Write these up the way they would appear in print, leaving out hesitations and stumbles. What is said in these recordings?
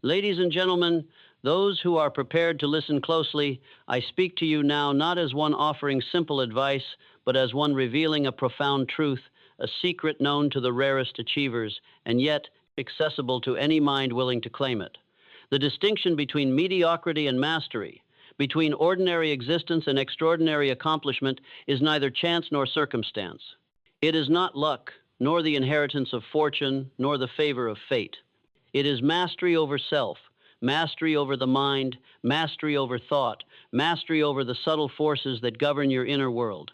Ladies and gentlemen, those who are prepared to listen closely, I speak to you now not as one offering simple advice, but as one revealing a profound truth, a secret known to the rarest achievers, and yet accessible to any mind willing to claim it. The distinction between mediocrity and mastery, between ordinary existence and extraordinary accomplishment, is neither chance nor circumstance. It is not luck, nor the inheritance of fortune, nor the favor of fate. It is mastery over self, mastery over the mind, mastery over thought, mastery over the subtle forces that govern your inner world.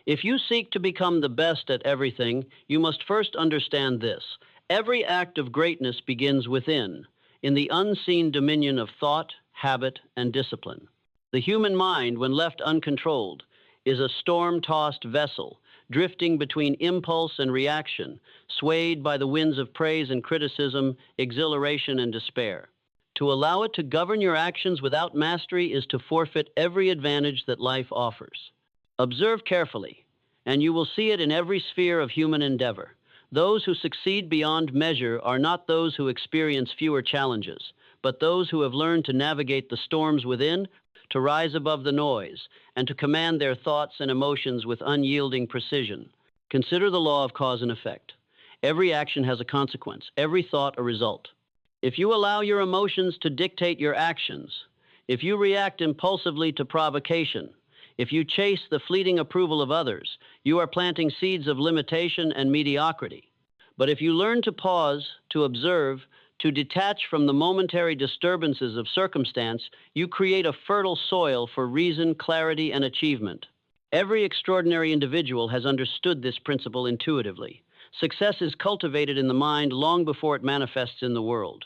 If you seek to become the best at everything, you must first understand this. Every act of greatness begins within, in the unseen dominion of thought, habit, and discipline. The human mind, when left uncontrolled, is a storm-tossed vessel, drifting between impulse and reaction, swayed by the winds of praise and criticism, exhilaration and despair. To allow it to govern your actions without mastery is to forfeit every advantage that life offers. Observe carefully, and you will see it in every sphere of human endeavor. Those who succeed beyond measure are not those who experience fewer challenges, but those who have learned to navigate the storms within, to rise above the noise, and to command their thoughts and emotions with unyielding precision. Consider the law of cause and effect. Every action has a consequence, every thought a result. If you allow your emotions to dictate your actions, if you react impulsively to provocation, if you chase the fleeting approval of others, you are planting seeds of limitation and mediocrity. But if you learn to pause, to observe, to detach from the momentary disturbances of circumstance, you create a fertile soil for reason, clarity, and achievement. Every extraordinary individual has understood this principle intuitively. Success is cultivated in the mind long before it manifests in the world.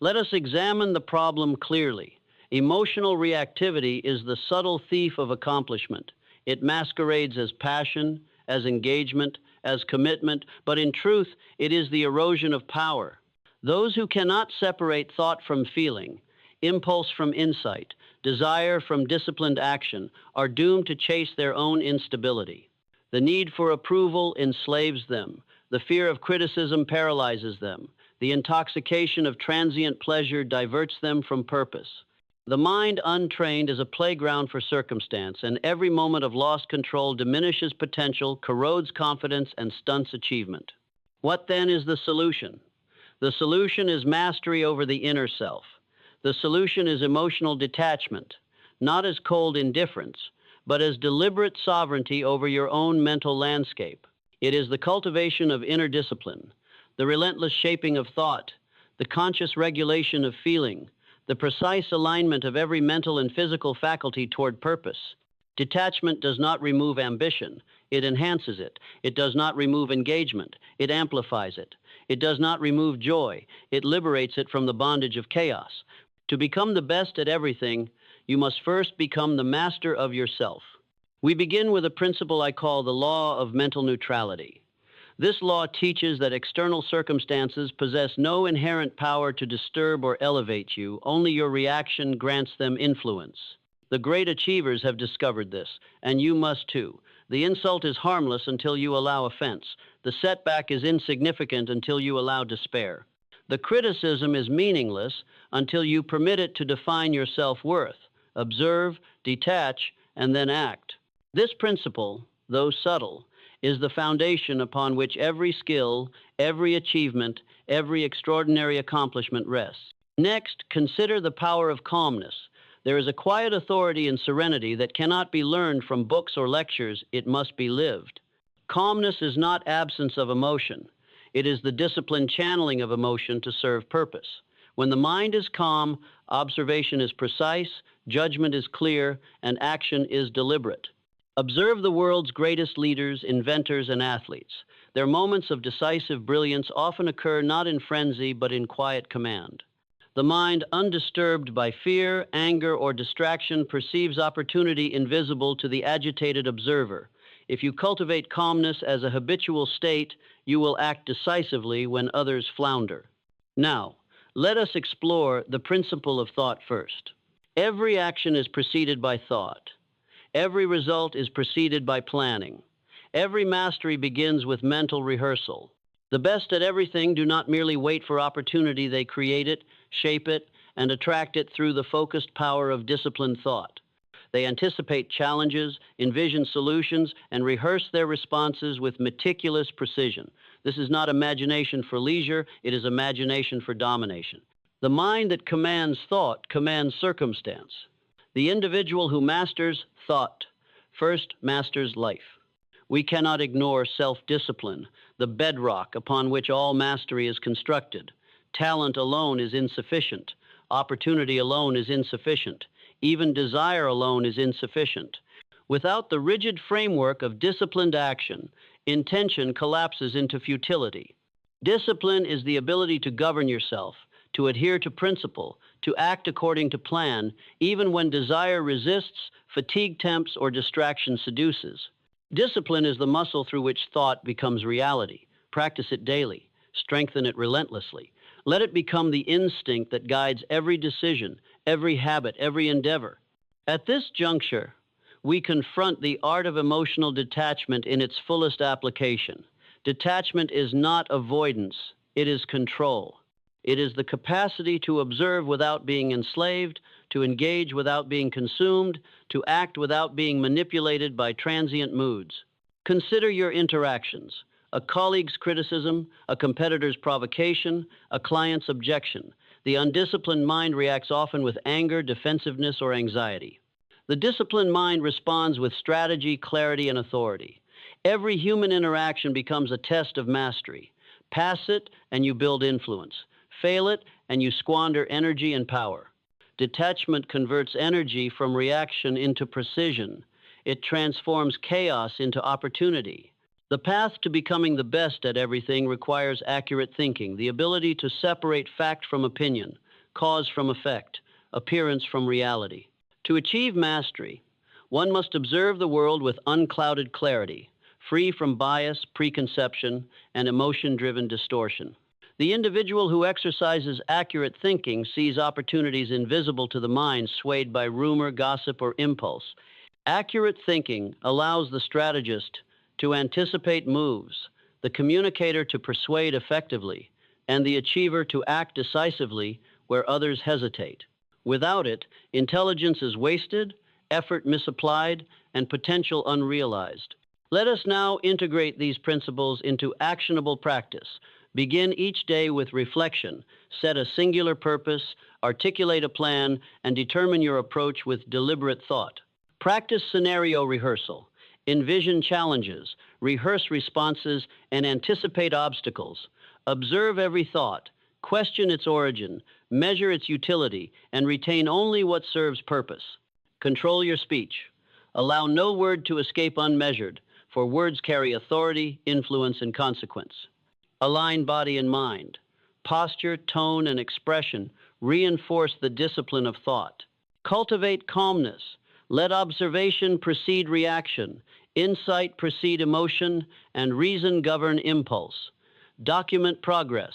Let us examine the problem clearly. Emotional reactivity is the subtle thief of accomplishment. It masquerades as passion, as engagement, as commitment, but in truth, it is the erosion of power. Those who cannot separate thought from feeling, impulse from insight, desire from disciplined action, are doomed to chase their own instability. The need for approval enslaves them. The fear of criticism paralyzes them. The intoxication of transient pleasure diverts them from purpose. The mind untrained is a playground for circumstance, and every moment of lost control diminishes potential, corrodes confidence, and stunts achievement. What then is the solution? The solution is mastery over the inner self. The solution is emotional detachment, not as cold indifference, but as deliberate sovereignty over your own mental landscape. It is the cultivation of inner discipline, the relentless shaping of thought, the conscious regulation of feeling, the precise alignment of every mental and physical faculty toward purpose. Detachment does not remove ambition, it enhances it. It does not remove engagement, it amplifies it. It does not remove joy, it liberates it from the bondage of chaos. To become the best at everything, you must first become the master of yourself. We begin with a principle I call the law of mental neutrality. This law teaches that external circumstances possess no inherent power to disturb or elevate you, only your reaction grants them influence. The great achievers have discovered this, and you must too. The insult is harmless until you allow offense. The setback is insignificant until you allow despair. The criticism is meaningless until you permit it to define your self-worth. Observe, detach, and then act. This principle, though subtle, is the foundation upon which every skill, every achievement, every extraordinary accomplishment rests. Next, consider the power of calmness. There is a quiet authority and serenity that cannot be learned from books or lectures, it must be lived. Calmness is not absence of emotion. It is the disciplined channeling of emotion to serve purpose. When the mind is calm, observation is precise, judgment is clear, and action is deliberate. Observe the world's greatest leaders, inventors, and athletes. Their moments of decisive brilliance often occur not in frenzy, but in quiet command. The mind, undisturbed by fear, anger, or distraction, perceives opportunity invisible to the agitated observer. If you cultivate calmness as a habitual state, you will act decisively when others flounder. Now, let us explore the principle of thought first. Every action is preceded by thought. Every result is preceded by planning. Every mastery begins with mental rehearsal. The best at everything do not merely wait for opportunity, they create it, shape it, and attract it through the focused power of disciplined thought. They anticipate challenges, envision solutions, and rehearse their responses with meticulous precision. This is not imagination for leisure, it is imagination for domination. The mind that commands thought commands circumstance. The individual who masters thought first masters life. We cannot ignore self-discipline, the bedrock upon which all mastery is constructed. Talent alone is insufficient. Opportunity alone is insufficient. Even desire alone is insufficient. Without the rigid framework of disciplined action, intention collapses into futility. Discipline is the ability to govern yourself, to adhere to principle, to act according to plan, even when desire resists, fatigue tempts, or distraction seduces. Discipline is the muscle through which thought becomes reality. Practice it daily. Strengthen it relentlessly. Let it become the instinct that guides every decision, every habit, every endeavor. At this juncture, we confront the art of emotional detachment in its fullest application. Detachment is not avoidance, it is control. It is the capacity to observe without being enslaved, to engage without being consumed, to act without being manipulated by transient moods. Consider your interactions: a colleague's criticism, a competitor's provocation, a client's objection. The undisciplined mind reacts often with anger, defensiveness, or anxiety. The disciplined mind responds with strategy, clarity, and authority. Every human interaction becomes a test of mastery. Pass it, and you build influence. Fail it, and you squander energy and power. Detachment converts energy from reaction into precision. It transforms chaos into opportunity. The path to becoming the best at everything requires accurate thinking, the ability to separate fact from opinion, cause from effect, appearance from reality. To achieve mastery, one must observe the world with unclouded clarity, free from bias, preconception, and emotion-driven distortion. The individual who exercises accurate thinking sees opportunities invisible to the mind swayed by rumor, gossip, or impulse. Accurate thinking allows the strategist to anticipate moves, the communicator to persuade effectively, and the achiever to act decisively where others hesitate. Without it, intelligence is wasted, effort misapplied, and potential unrealized. Let us now integrate these principles into actionable practice. Begin each day with reflection, set a singular purpose, articulate a plan, and determine your approach with deliberate thought. Practice scenario rehearsal. Envision challenges, rehearse responses, and anticipate obstacles. Observe every thought, question its origin, measure its utility, and retain only what serves purpose. Control your speech. Allow no word to escape unmeasured, for words carry authority, influence, and consequence. Align body and mind. Posture, tone, and expression reinforce the discipline of thought. Cultivate calmness. Let observation precede reaction, insight precede emotion, and reason govern impulse. Document progress.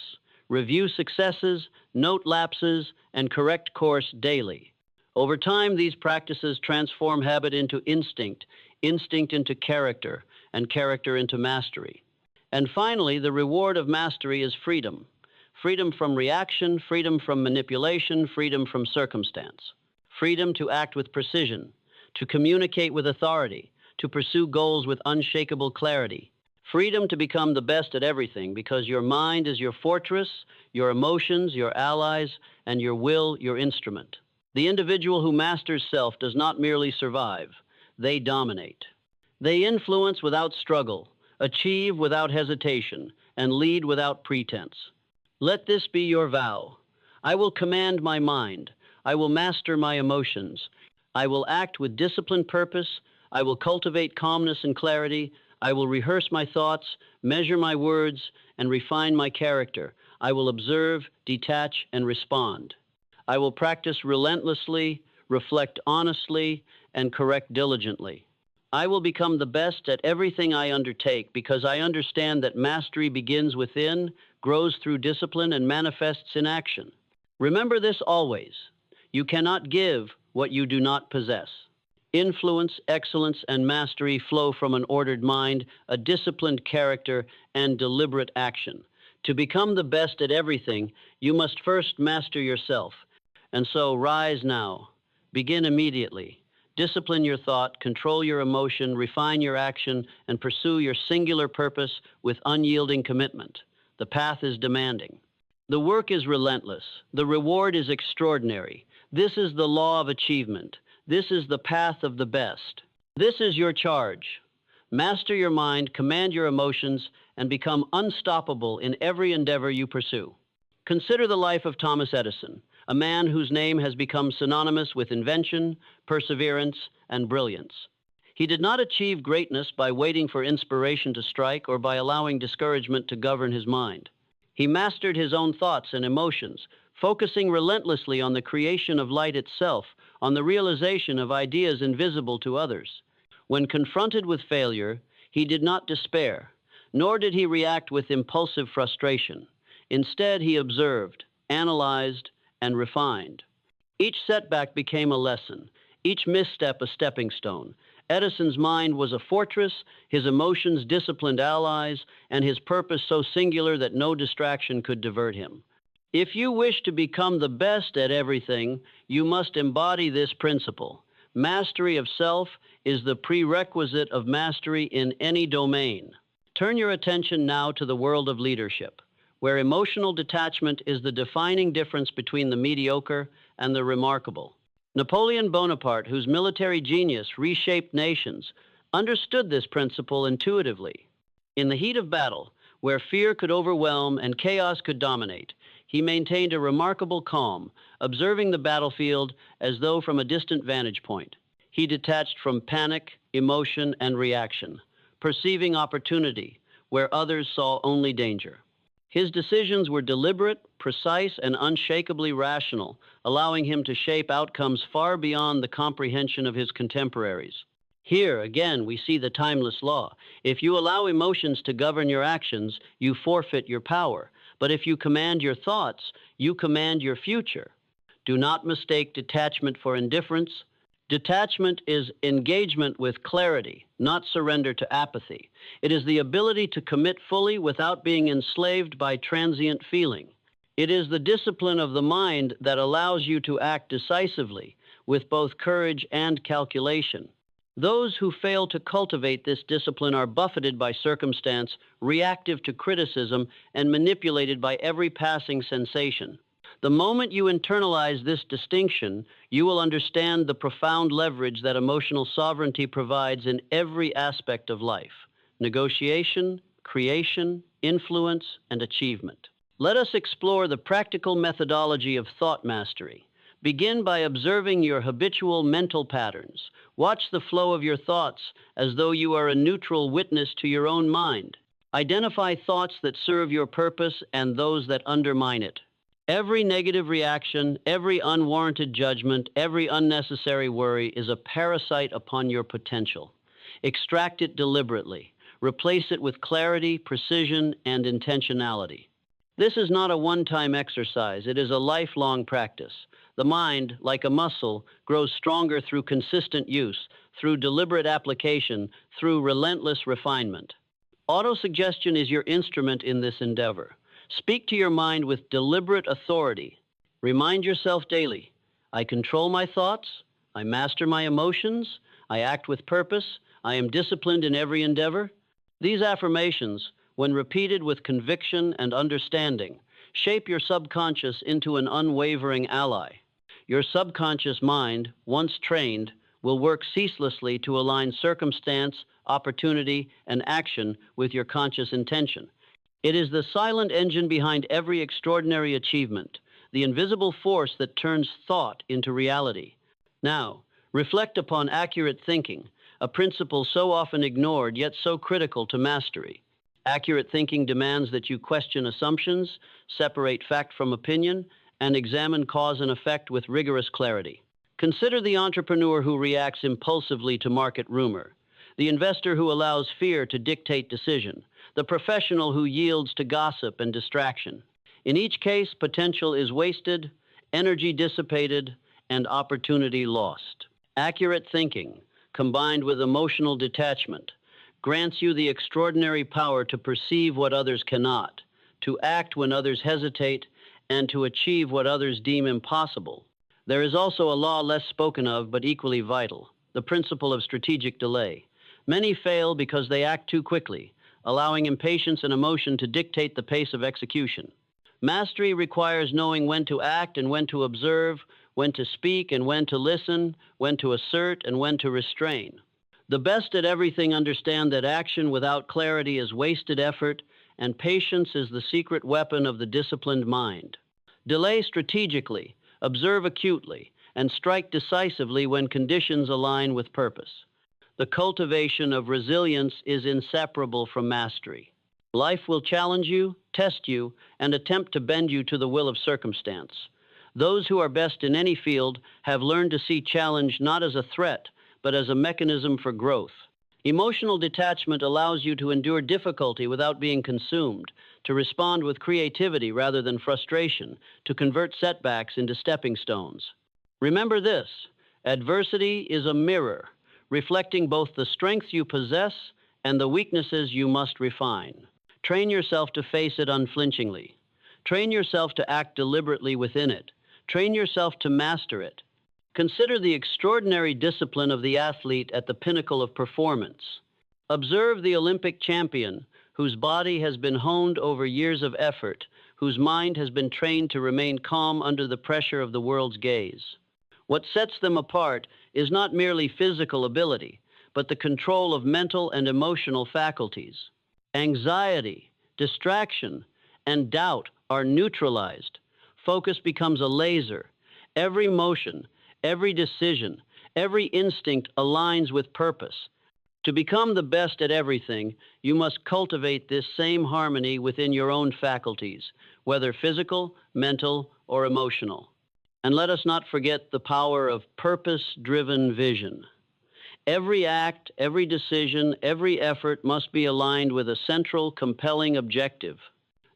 Review successes, note lapses, and correct course daily. Over time, these practices transform habit into instinct, instinct into character, and character into mastery. And finally, the reward of mastery is freedom. Freedom from reaction, freedom from manipulation, freedom from circumstance. Freedom to act with precision, to communicate with authority, to pursue goals with unshakable clarity. Freedom to become the best at everything, because your mind is your fortress, your emotions your allies, and your will your instrument. The individual who masters self does not merely survive, they dominate. They influence without struggle, achieve without hesitation, and lead without pretense. Let this be your vow. I will command my mind. I will master my emotions. I will act with disciplined purpose. I will cultivate calmness and clarity. I will rehearse my thoughts, measure my words, and refine my character. I will observe, detach, and respond. I will practice relentlessly, reflect honestly, and correct diligently. I will become the best at everything I undertake because I understand that mastery begins within, grows through discipline, and manifests in action. Remember this always. You cannot give what you do not possess. Influence, excellence, and mastery flow from an ordered mind, a disciplined character, and deliberate action. To become the best at everything, you must first master yourself. And so rise now. Begin immediately. Discipline your thought, control your emotion, refine your action, and pursue your singular purpose with unyielding commitment. The path is demanding. The work is relentless. The reward is extraordinary. This is the law of achievement. This is the path of the best. This is your charge. Master your mind, command your emotions, and become unstoppable in every endeavor you pursue. Consider the life of Thomas Edison, a man whose name has become synonymous with invention, perseverance, and brilliance. He did not achieve greatness by waiting for inspiration to strike or by allowing discouragement to govern his mind. He mastered his own thoughts and emotions, focusing relentlessly on the creation of light itself, on the realization of ideas invisible to others. When confronted with failure, he did not despair, nor did he react with impulsive frustration. Instead, he observed, analyzed, and refined. Each setback became a lesson, each misstep a stepping stone. Edison's mind was a fortress, his emotions disciplined allies, and his purpose so singular that no distraction could divert him. If you wish to become the best at everything, you must embody this principle. Mastery of self is the prerequisite of mastery in any domain. Turn your attention now to the world of leadership, where emotional detachment is the defining difference between the mediocre and the remarkable. Napoleon Bonaparte, whose military genius reshaped nations, understood this principle intuitively. In the heat of battle, where fear could overwhelm and chaos could dominate, he maintained a remarkable calm, observing the battlefield as though from a distant vantage point. He detached from panic, emotion, and reaction, perceiving opportunity where others saw only danger. His decisions were deliberate, precise, and unshakably rational, allowing him to shape outcomes far beyond the comprehension of his contemporaries. Here, again, we see the timeless law. If you allow emotions to govern your actions, you forfeit your power. But if you command your thoughts, you command your future. Do not mistake detachment for indifference. Detachment is engagement with clarity, not surrender to apathy. It is the ability to commit fully without being enslaved by transient feeling. It is the discipline of the mind that allows you to act decisively, with both courage and calculation. Those who fail to cultivate this discipline are buffeted by circumstance, reactive to criticism, and manipulated by every passing sensation. The moment you internalize this distinction, you will understand the profound leverage that emotional sovereignty provides in every aspect of life: negotiation, creation, influence, and achievement. Let us explore the practical methodology of thought mastery. Begin by observing your habitual mental patterns. Watch the flow of your thoughts as though you are a neutral witness to your own mind. Identify thoughts that serve your purpose and those that undermine it. Every negative reaction, every unwarranted judgment, every unnecessary worry is a parasite upon your potential. Extract it deliberately. Replace it with clarity, precision, and intentionality. This is not a one-time exercise. It is a lifelong practice. The mind, like a muscle, grows stronger through consistent use, through deliberate application, through relentless refinement. Autosuggestion is your instrument in this endeavor. Speak to your mind with deliberate authority. Remind yourself daily, I control my thoughts, I master my emotions, I act with purpose, I am disciplined in every endeavor. These affirmations, when repeated with conviction and understanding, shape your subconscious into an unwavering ally. Your subconscious mind, once trained, will work ceaselessly to align circumstance, opportunity, and action with your conscious intention. It is the silent engine behind every extraordinary achievement, the invisible force that turns thought into reality. Now, reflect upon accurate thinking, a principle so often ignored yet so critical to mastery. Accurate thinking demands that you question assumptions, separate fact from opinion, and examine cause and effect with rigorous clarity. Consider the entrepreneur who reacts impulsively to market rumor, the investor who allows fear to dictate decision, the professional who yields to gossip and distraction. In each case, potential is wasted, energy dissipated, and opportunity lost. Accurate thinking, combined with emotional detachment, grants you the extraordinary power to perceive what others cannot, to act when others hesitate, and to achieve what others deem impossible. There is also a law less spoken of but equally vital, the principle of strategic delay. Many fail because they act too quickly, allowing impatience and emotion to dictate the pace of execution. Mastery requires knowing when to act and when to observe, when to speak and when to listen, when to assert and when to restrain. The best at everything understand that action without clarity is wasted effort, and patience is the secret weapon of the disciplined mind. Delay strategically, observe acutely, and strike decisively when conditions align with purpose. The cultivation of resilience is inseparable from mastery. Life will challenge you, test you, and attempt to bend you to the will of circumstance. Those who are best in any field have learned to see challenge not as a threat, but as a mechanism for growth. Emotional detachment allows you to endure difficulty without being consumed, to respond with creativity rather than frustration, to convert setbacks into stepping stones. Remember this: adversity is a mirror, reflecting both the strengths you possess and the weaknesses you must refine. Train yourself to face it unflinchingly. Train yourself to act deliberately within it. Train yourself to master it. Consider the extraordinary discipline of the athlete at the pinnacle of performance. Observe the Olympic champion, whose body has been honed over years of effort, whose mind has been trained to remain calm under the pressure of the world's gaze. What sets them apart is not merely physical ability, but the control of mental and emotional faculties. Anxiety, distraction, and doubt are neutralized. Focus becomes a laser. Every motion, every decision, every instinct aligns with purpose. To become the best at everything, you must cultivate this same harmony within your own faculties, whether physical, mental, or emotional. And let us not forget the power of purpose-driven vision. Every act, every decision, every effort must be aligned with a central, compelling objective.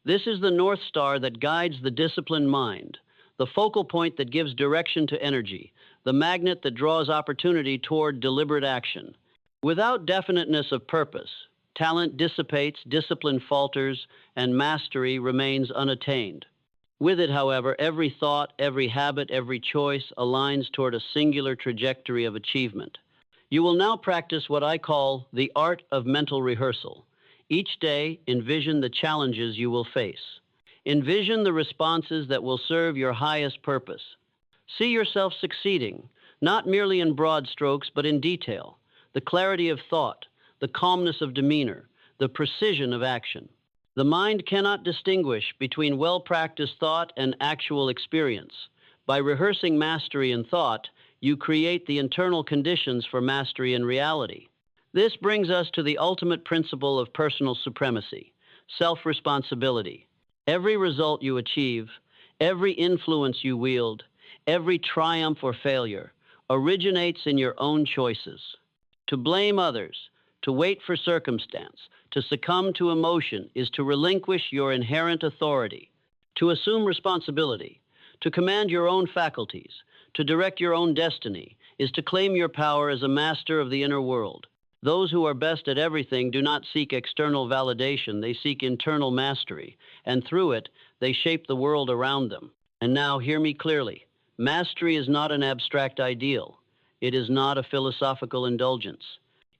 This is the North Star that guides the disciplined mind, the focal point that gives direction to energy, the magnet that draws opportunity toward deliberate action. Without definiteness of purpose, talent dissipates, discipline falters, and mastery remains unattained. With it, however, every thought, every habit, every choice aligns toward a singular trajectory of achievement. You will now practice what I call the art of mental rehearsal. Each day, envision the challenges you will face. Envision the responses that will serve your highest purpose. See yourself succeeding, not merely in broad strokes, but in detail. The clarity of thought, the calmness of demeanor, the precision of action. The mind cannot distinguish between well-practiced thought and actual experience. By rehearsing mastery in thought, you create the internal conditions for mastery in reality. This brings us to the ultimate principle of personal supremacy, self-responsibility. Every result you achieve, every influence you wield, every triumph or failure originates in your own choices. To blame others, to wait for circumstance, to succumb to emotion is to relinquish your inherent authority. To assume responsibility, to command your own faculties, to direct your own destiny, is to claim your power as a master of the inner world. Those who are best at everything do not seek external validation, they seek internal mastery, and through it, they shape the world around them. And now, hear me clearly. Mastery is not an abstract ideal. It is not a philosophical indulgence.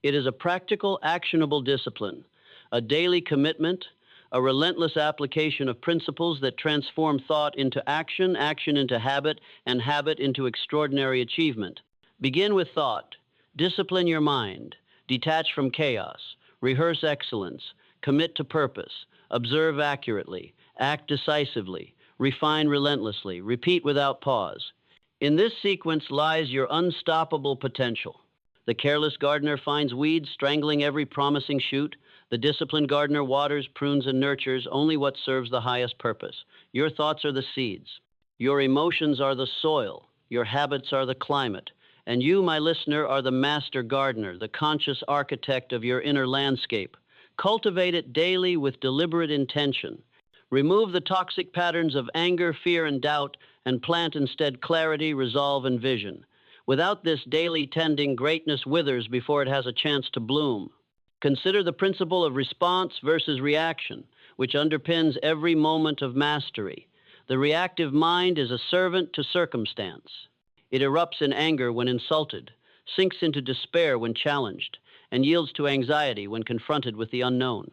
It is a practical, actionable discipline, a daily commitment, a relentless application of principles that transform thought into action, action into habit, and habit into extraordinary achievement. Begin with thought. Discipline your mind. Detach from chaos. Rehearse excellence. Commit to purpose. Observe accurately. Act decisively. Refine relentlessly. Repeat without pause. In this sequence lies your unstoppable potential. The careless gardener finds weeds strangling every promising shoot. The disciplined gardener waters, prunes, and nurtures only what serves the highest purpose. Your thoughts are the seeds. Your emotions are the soil. Your habits are the climate. And you, my listener, are the master gardener, the conscious architect of your inner landscape. Cultivate it daily with deliberate intention. Remove the toxic patterns of anger, fear, and doubt, and plant instead clarity, resolve, and vision. Without this daily tending, greatness withers before it has a chance to bloom. Consider the principle of response versus reaction, which underpins every moment of mastery. The reactive mind is a servant to circumstance. It erupts in anger when insulted, sinks into despair when challenged, and yields to anxiety when confronted with the unknown.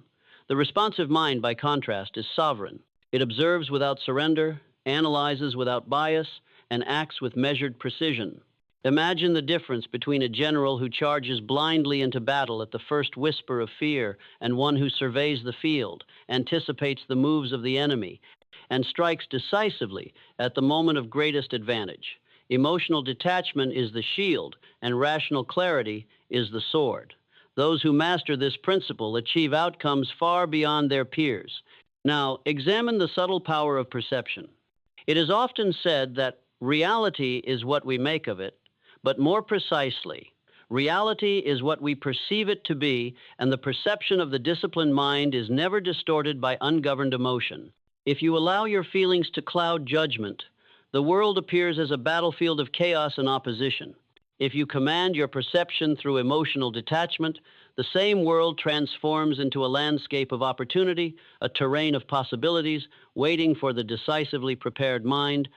The responsive mind, by contrast, is sovereign. It observes without surrender, analyzes without bias, and acts with measured precision. Imagine the difference between a general who charges blindly into battle at the first whisper of fear and one who surveys the field, anticipates the moves of the enemy, and strikes decisively at the moment of greatest advantage. Emotional detachment is the shield, and rational clarity is the sword. Those who master this principle achieve outcomes far beyond their peers. Now, examine the subtle power of perception. It is often said that reality is what we make of it, but more precisely, reality is what we perceive it to be, and the perception of the disciplined mind is never distorted by ungoverned emotion. If you allow your feelings to cloud judgment, the world appears as a battlefield of chaos and opposition. If you command your perception through emotional detachment, the same world transforms into a landscape of opportunity, a terrain of possibilities, waiting for the decisively prepared mind.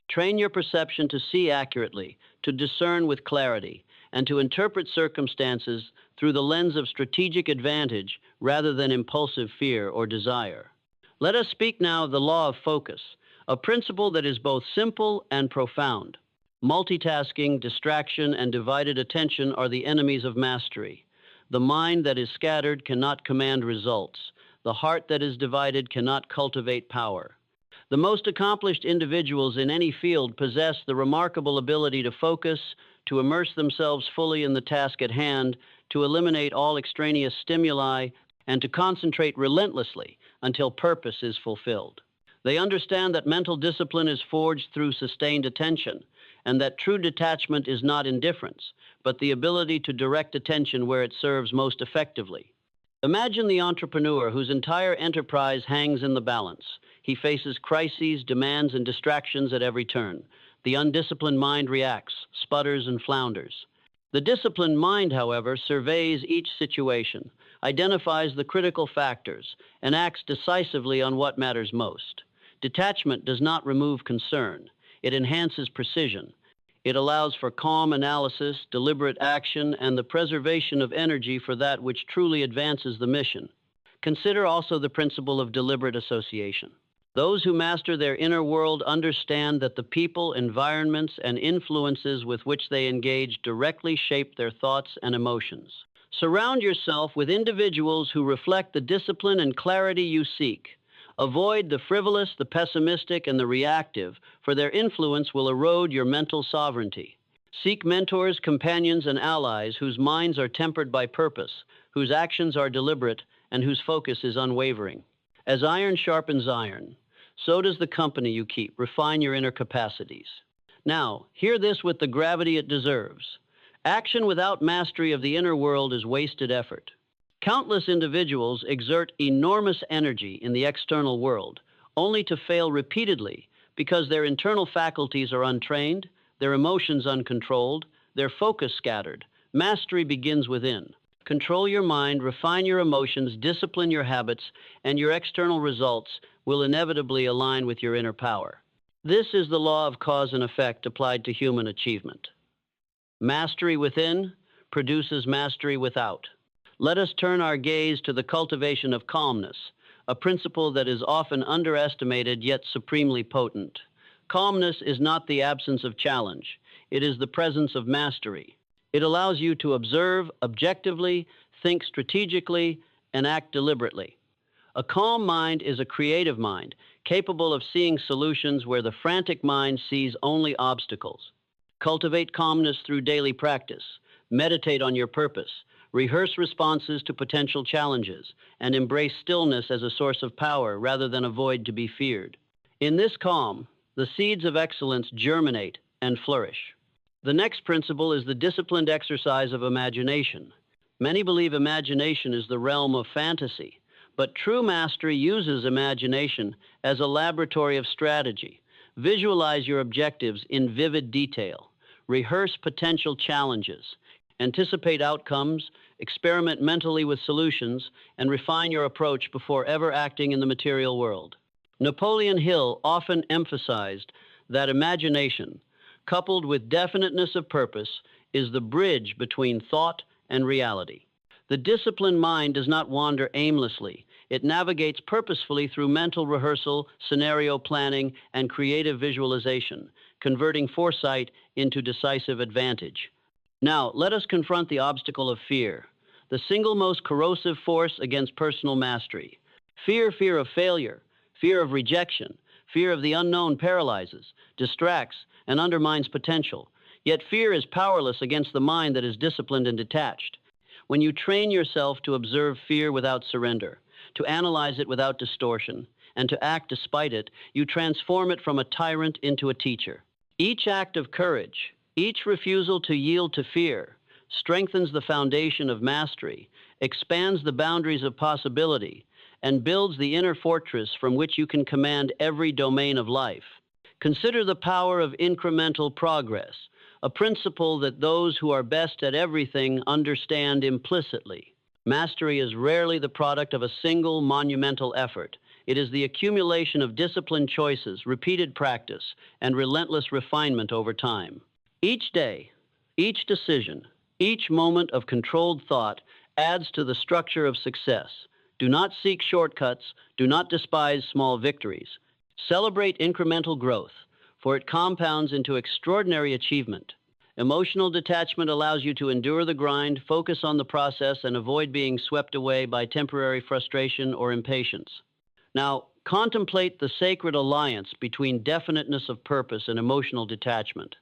Train your perception to see accurately, to discern with clarity, and to interpret circumstances through the lens of strategic advantage rather than impulsive fear or desire. Let us speak now of the law of focus, a principle that is both simple and profound. Multitasking, distraction, and divided attention are the enemies of mastery. The mind that is scattered cannot command results. The heart that is divided cannot cultivate power. The most accomplished individuals in any field possess the remarkable ability to focus, to immerse themselves fully in the task at hand, to eliminate all extraneous stimuli, and to concentrate relentlessly until purpose is fulfilled. They understand that mental discipline is forged through sustained attention, and that true detachment is not indifference, but the ability to direct attention where it serves most effectively. Imagine the entrepreneur whose entire enterprise hangs in the balance. He faces crises, demands, and distractions at every turn. The undisciplined mind reacts, sputters, and flounders. The disciplined mind, however, surveys each situation, identifies the critical factors, and acts decisively on what matters most. Detachment does not remove concern. It enhances precision. It allows for calm analysis, deliberate action, and the preservation of energy for that which truly advances the mission. Consider also the principle of deliberate association. Those who master their inner world understand that the people, environments, and influences with which they engage directly shape their thoughts and emotions. Surround yourself with individuals who reflect the discipline and clarity you seek. Avoid the frivolous, the pessimistic, and the reactive, for their influence will erode your mental sovereignty. Seek mentors, companions, and allies whose minds are tempered by purpose, whose actions are deliberate, and whose focus is unwavering. As iron sharpens iron, so does the company you keep refine your inner capacities. Now, hear this with the gravity it deserves. Action without mastery of the inner world is wasted effort. Countless individuals exert enormous energy in the external world, only to fail repeatedly because their internal faculties are untrained, their emotions uncontrolled, their focus scattered. Mastery begins within. Control your mind, refine your emotions, discipline your habits, and your external results will inevitably align with your inner power. This is the law of cause and effect applied to human achievement. Mastery within produces mastery without. Let us turn our gaze to the cultivation of calmness, a principle that is often underestimated yet supremely potent. Calmness is not the absence of challenge. It is the presence of mastery. It allows you to observe objectively, think strategically, and act deliberately. A calm mind is a creative mind, capable of seeing solutions where the frantic mind sees only obstacles. Cultivate calmness through daily practice. Meditate on your purpose. Rehearse responses to potential challenges, and embrace stillness as a source of power rather than a void to be feared. In this calm, the seeds of excellence germinate and flourish. The next principle is the disciplined exercise of imagination. Many believe imagination is the realm of fantasy, but true mastery uses imagination as a laboratory of strategy. Visualize your objectives in vivid detail. Rehearse potential challenges. Anticipate outcomes, experiment mentally with solutions, and refine your approach before ever acting in the material world. Napoleon Hill often emphasized that imagination, coupled with definiteness of purpose, is the bridge between thought and reality. The disciplined mind does not wander aimlessly. It navigates purposefully through mental rehearsal, scenario planning, and creative visualization, converting foresight into decisive advantage. Now, let us confront the obstacle of fear, the single most corrosive force against personal mastery. Fear of failure, fear of rejection, fear of the unknown paralyzes, distracts, and undermines potential. Yet fear is powerless against the mind that is disciplined and detached. When you train yourself to observe fear without surrender, to analyze it without distortion, and to act despite it, you transform it from a tyrant into a teacher. Each act of courage, each refusal to yield to fear, strengthens the foundation of mastery, expands the boundaries of possibility, and builds the inner fortress from which you can command every domain of life. Consider the power of incremental progress, a principle that those who are best at everything understand implicitly. Mastery is rarely the product of a single monumental effort. It is the accumulation of disciplined choices, repeated practice, and relentless refinement over time. Each day, each decision, each moment of controlled thought adds to the structure of success. Do not seek shortcuts. Do not despise small victories. Celebrate incremental growth, for it compounds into extraordinary achievement. Emotional detachment allows you to endure the grind, focus on the process, and avoid being swept away by temporary frustration or impatience. Now, contemplate the sacred alliance between definiteness of purpose and emotional detachment.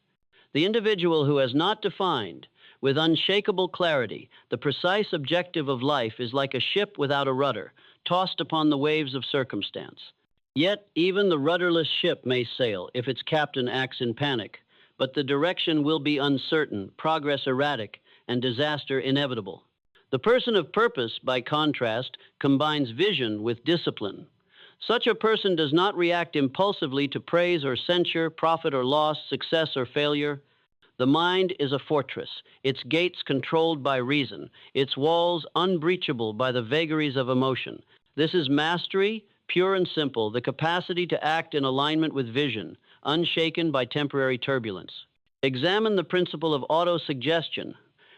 The individual who has not defined, with unshakable clarity, the precise objective of life is like a ship without a rudder, tossed upon the waves of circumstance. Yet, even the rudderless ship may sail if its captain acts in panic, but the direction will be uncertain, progress erratic, and disaster inevitable. The person of purpose, by contrast, combines vision with discipline. Such a person does not react impulsively to praise or censure, profit or loss, success or failure. The mind is a fortress, its gates controlled by reason, its walls unbreachable by the vagaries of emotion. This is mastery, pure and simple, the capacity to act in alignment with vision, unshaken by temporary turbulence. Examine the principle of autosuggestion,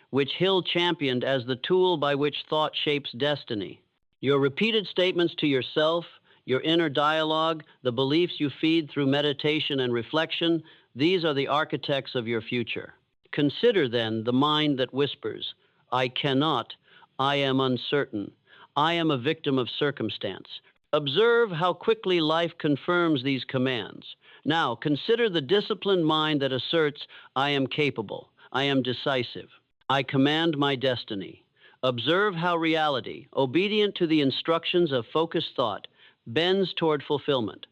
which Hill championed as the tool by which thought shapes destiny. Your repeated statements to yourself, your inner dialogue, the beliefs you feed through meditation and reflection, these are the architects of your future. Consider then the mind that whispers, I cannot, I am uncertain, I am a victim of circumstance. Observe how quickly life confirms these commands. Now, consider the disciplined mind that asserts, I am capable, I am decisive, I command my destiny. Observe how reality, obedient to the instructions of focused thought, bends toward fulfillment.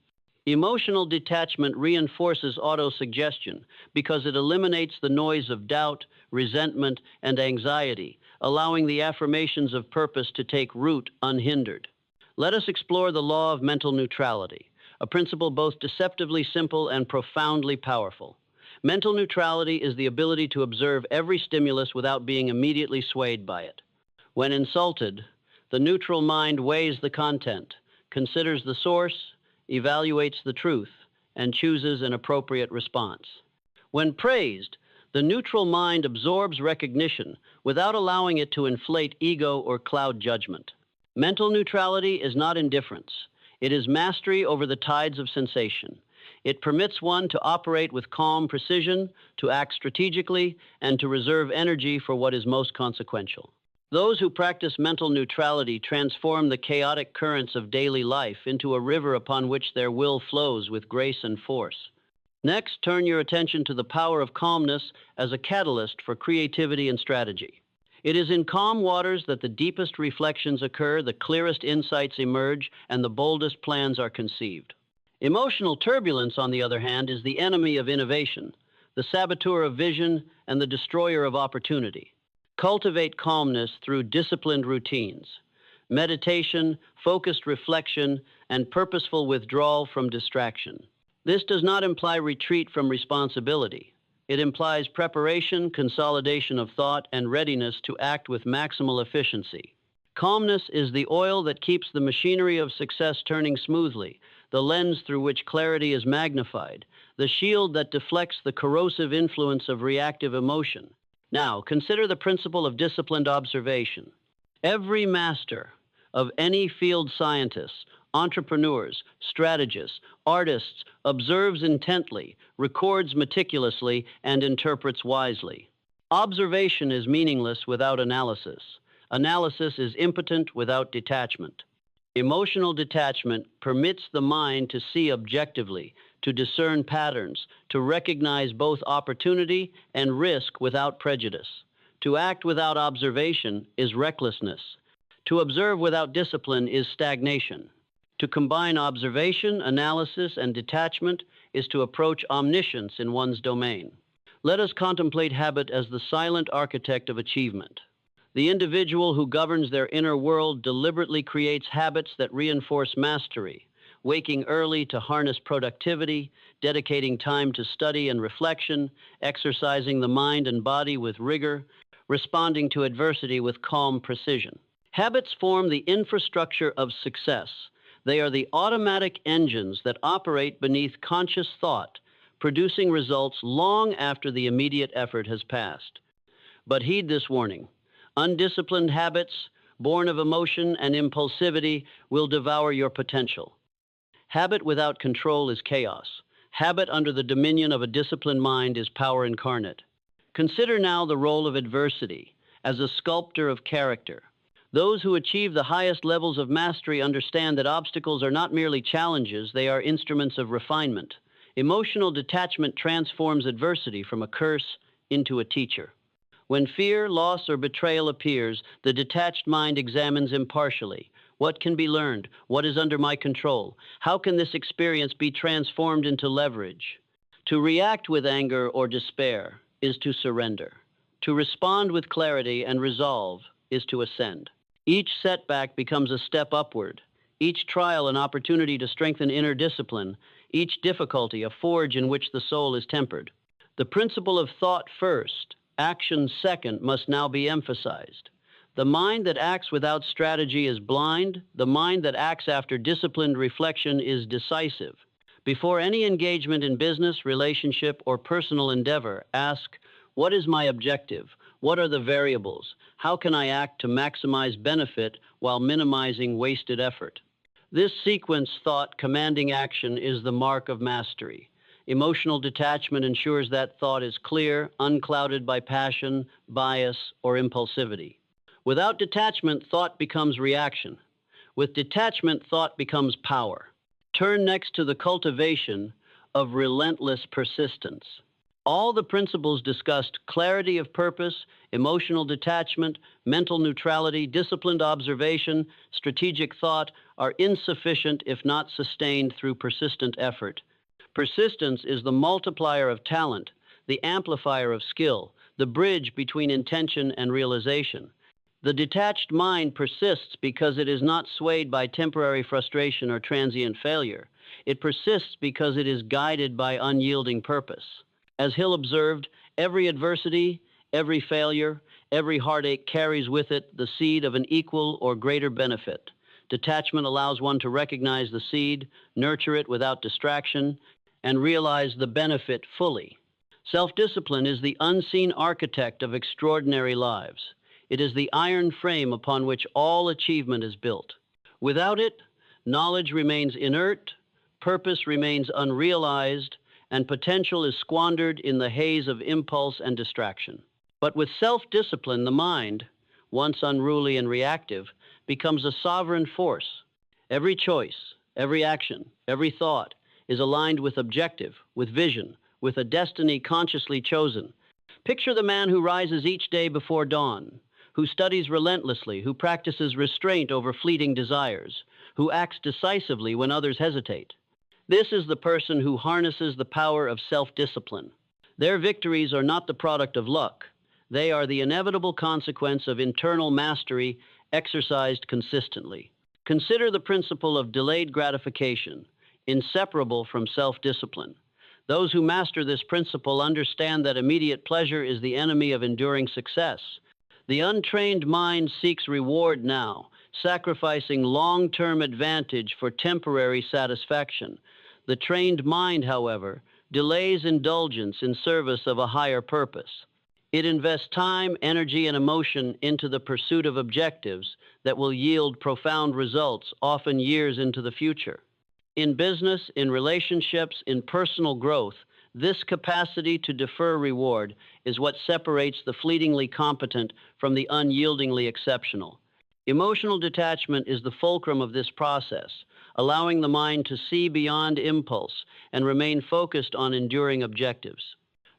Emotional detachment reinforces autosuggestion because it eliminates the noise of doubt, resentment, and anxiety, allowing the affirmations of purpose to take root unhindered. Let us explore the law of mental neutrality, a principle both deceptively simple and profoundly powerful. Mental neutrality is the ability to observe every stimulus without being immediately swayed by it. When insulted, the neutral mind weighs the content, considers the source, evaluates the truth, and chooses an appropriate response. When praised, the neutral mind absorbs recognition without allowing it to inflate ego or cloud judgment. Mental neutrality is not indifference. It is mastery over the tides of sensation. It permits one to operate with calm precision, to act strategically, and to reserve energy for what is most consequential. Those who practice mental neutrality transform the chaotic currents of daily life into a river upon which their will flows with grace and force. Next, turn your attention to the power of calmness as a catalyst for creativity and strategy. It is in calm waters that the deepest reflections occur, the clearest insights emerge, and the boldest plans are conceived. Emotional turbulence, on the other hand, is the enemy of innovation, the saboteur of vision, and the destroyer of opportunity. Cultivate calmness through disciplined routines, meditation, focused reflection, and purposeful withdrawal from distraction. This does not imply retreat from responsibility. It implies preparation, consolidation of thought, and readiness to act with maximal efficiency. Calmness is the oil that keeps the machinery of success turning smoothly, the lens through which clarity is magnified, the shield that deflects the corrosive influence of reactive emotion. Now, consider the principle of disciplined observation. Every master of any field, scientists, entrepreneurs, strategists, artists, observes intently, records meticulously, and interprets wisely. Observation is meaningless without analysis. Analysis is impotent without detachment. Emotional detachment permits the mind to see objectively, to discern patterns, to recognize both opportunity and risk without prejudice. To act without observation is recklessness. To observe without discipline is stagnation. To combine observation, analysis, and detachment is to approach omniscience in one's domain. Let us contemplate habit as the silent architect of achievement. The individual who governs their inner world deliberately creates habits that reinforce mastery, waking early to harness productivity, dedicating time to study and reflection, exercising the mind and body with rigor, responding to adversity with calm precision. Habits form the infrastructure of success. They are the automatic engines that operate beneath conscious thought, producing results long after the immediate effort has passed. But heed this warning. Undisciplined habits, born of emotion and impulsivity, will devour your potential. Habit without control is chaos. Habit under the dominion of a disciplined mind is power incarnate. Consider now the role of adversity as a sculptor of character. Those who achieve the highest levels of mastery understand that obstacles are not merely challenges, they are instruments of refinement. Emotional detachment transforms adversity from a curse into a teacher. When fear, loss, or betrayal appears, the detached mind examines impartially. What can be learned? What is under my control? How can this experience be transformed into leverage? To react with anger or despair is to surrender. To respond with clarity and resolve is to ascend. Each setback becomes a step upward, each trial an opportunity to strengthen inner discipline, each difficulty a forge in which the soul is tempered. The principle of thought first, action second must now be emphasized. The mind that acts without strategy is blind. The mind that acts after disciplined reflection is decisive. Before any engagement in business, relationship, or personal endeavor, ask, what is my objective? What are the variables? How can I act to maximize benefit while minimizing wasted effort? This sequence, thought commanding action, is the mark of mastery. Emotional detachment ensures that thought is clear, unclouded by passion, bias, or impulsivity. Without detachment, thought becomes reaction. With detachment, thought becomes power. Turn next to the cultivation of relentless persistence. All the principles discussed, clarity of purpose, emotional detachment, mental neutrality, disciplined observation, strategic thought, are insufficient if not sustained through persistent effort. Persistence is the multiplier of talent, the amplifier of skill, the bridge between intention and realization. The detached mind persists because it is not swayed by temporary frustration or transient failure. It persists because it is guided by unyielding purpose. As Hill observed, every adversity, every failure, every heartache carries with it the seed of an equal or greater benefit. Detachment allows one to recognize the seed, nurture it without distraction, and realize the benefit fully. Self-discipline is the unseen architect of extraordinary lives. It is the iron frame upon which all achievement is built. Without it, knowledge remains inert, purpose remains unrealized, and potential is squandered in the haze of impulse and distraction. But with self-discipline, the mind, once unruly and reactive, becomes a sovereign force. Every choice, every action, every thought is aligned with objective, with vision, with a destiny consciously chosen. Picture the man who rises each day before dawn, who studies relentlessly, who practices restraint over fleeting desires, who acts decisively when others hesitate. This is the person who harnesses the power of self-discipline. Their victories are not the product of luck. They are the inevitable consequence of internal mastery exercised consistently. Consider the principle of delayed gratification, inseparable from self-discipline. Those who master this principle understand that immediate pleasure is the enemy of enduring success. The untrained mind seeks reward now, sacrificing long-term advantage for temporary satisfaction. The trained mind, however, delays indulgence in service of a higher purpose. It invests time, energy, and emotion into the pursuit of objectives that will yield profound results, often years into the future. In business, in relationships, in personal growth, this capacity to defer reward is what separates the fleetingly competent from the unyieldingly exceptional. Emotional detachment is the fulcrum of this process, allowing the mind to see beyond impulse and remain focused on enduring objectives.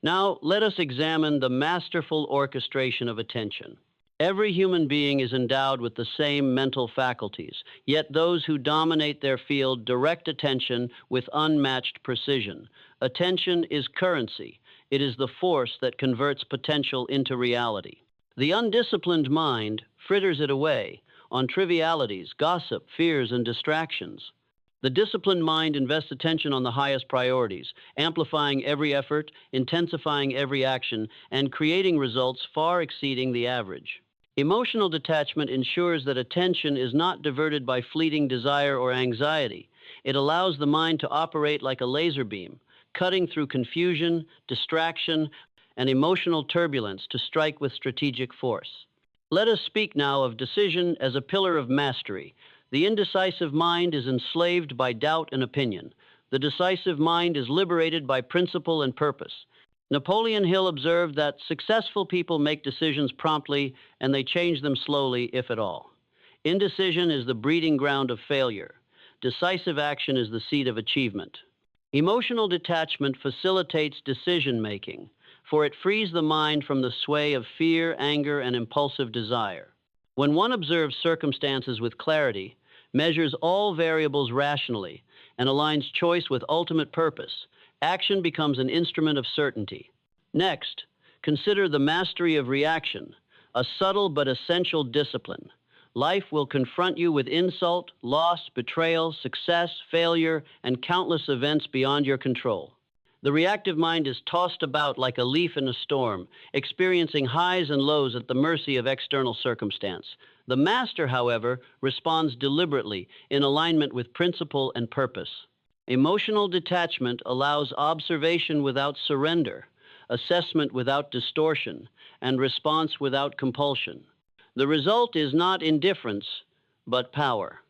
Now, let us examine the masterful orchestration of attention. Every human being is endowed with the same mental faculties, yet those who dominate their field direct attention with unmatched precision. Attention is currency. It is the force that converts potential into reality. The undisciplined mind fritters it away on trivialities, gossip, fears, and distractions. The disciplined mind invests attention on the highest priorities, amplifying every effort, intensifying every action, and creating results far exceeding the average. Emotional detachment ensures that attention is not diverted by fleeting desire or anxiety. It allows the mind to operate like a laser beam, cutting through confusion, distraction, and emotional turbulence to strike with strategic force. Let us speak now of decision as a pillar of mastery. The indecisive mind is enslaved by doubt and opinion. The decisive mind is liberated by principle and purpose. Napoleon Hill observed that successful people make decisions promptly and they change them slowly, if at all. Indecision is the breeding ground of failure. Decisive action is the seed of achievement. Emotional detachment facilitates decision-making, for it frees the mind from the sway of fear, anger, and impulsive desire. When one observes circumstances with clarity, measures all variables rationally, and aligns choice with ultimate purpose, action becomes an instrument of certainty. Next, consider the mastery of reaction, a subtle but essential discipline. Life will confront you with insult, loss, betrayal, success, failure, and countless events beyond your control. The reactive mind is tossed about like a leaf in a storm, experiencing highs and lows at the mercy of external circumstance. The master, however, responds deliberately in alignment with principle and purpose. Emotional detachment allows observation without surrender, assessment without distortion, and response without compulsion. The result is not indifference, but power.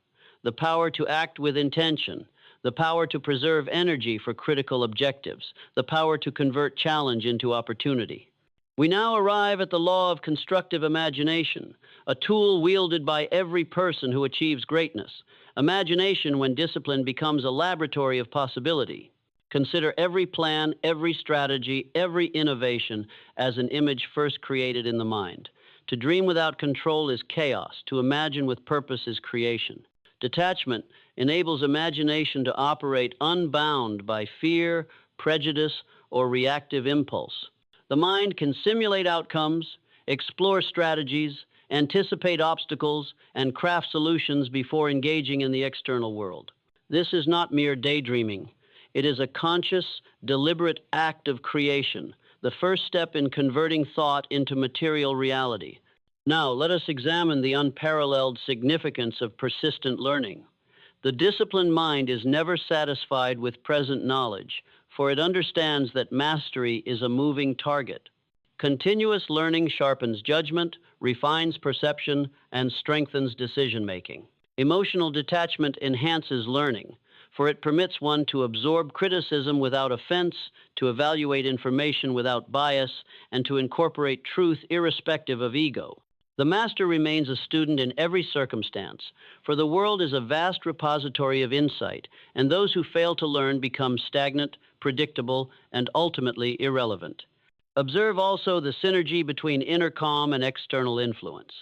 The power to act with intention, the power to preserve energy for critical objectives, the power to convert challenge into opportunity. We now arrive at the law of constructive imagination, a tool wielded by every person who achieves greatness. Imagination, when disciplined, becomes a laboratory of possibility. Consider every plan, every strategy, every innovation as an image first created in the mind. To dream without control is chaos. To imagine with purpose is creation. Detachment enables imagination to operate unbound by fear, prejudice, or reactive impulse. The mind can simulate outcomes, explore strategies, anticipate obstacles, and craft solutions before engaging in the external world. This is not mere daydreaming. It is a conscious, deliberate act of creation, the first step in converting thought into material reality. Now, let us examine the unparalleled significance of persistent learning. The disciplined mind is never satisfied with present knowledge, for it understands that mastery is a moving target. Continuous learning sharpens judgment, refines perception, and strengthens decision-making. Emotional detachment enhances learning, for it permits one to absorb criticism without offense, to evaluate information without bias, and to incorporate truth irrespective of ego. The master remains a student in every circumstance, for the world is a vast repository of insight, and those who fail to learn become stagnant, predictable, and ultimately irrelevant. Observe also the synergy between inner calm and external influence.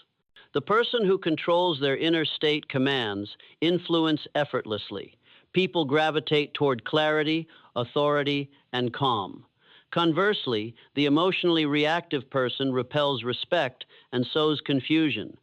The person who controls their inner state commands influence effortlessly. People gravitate toward clarity, authority, and calm. Conversely, the emotionally reactive person repels respect and sows confusion.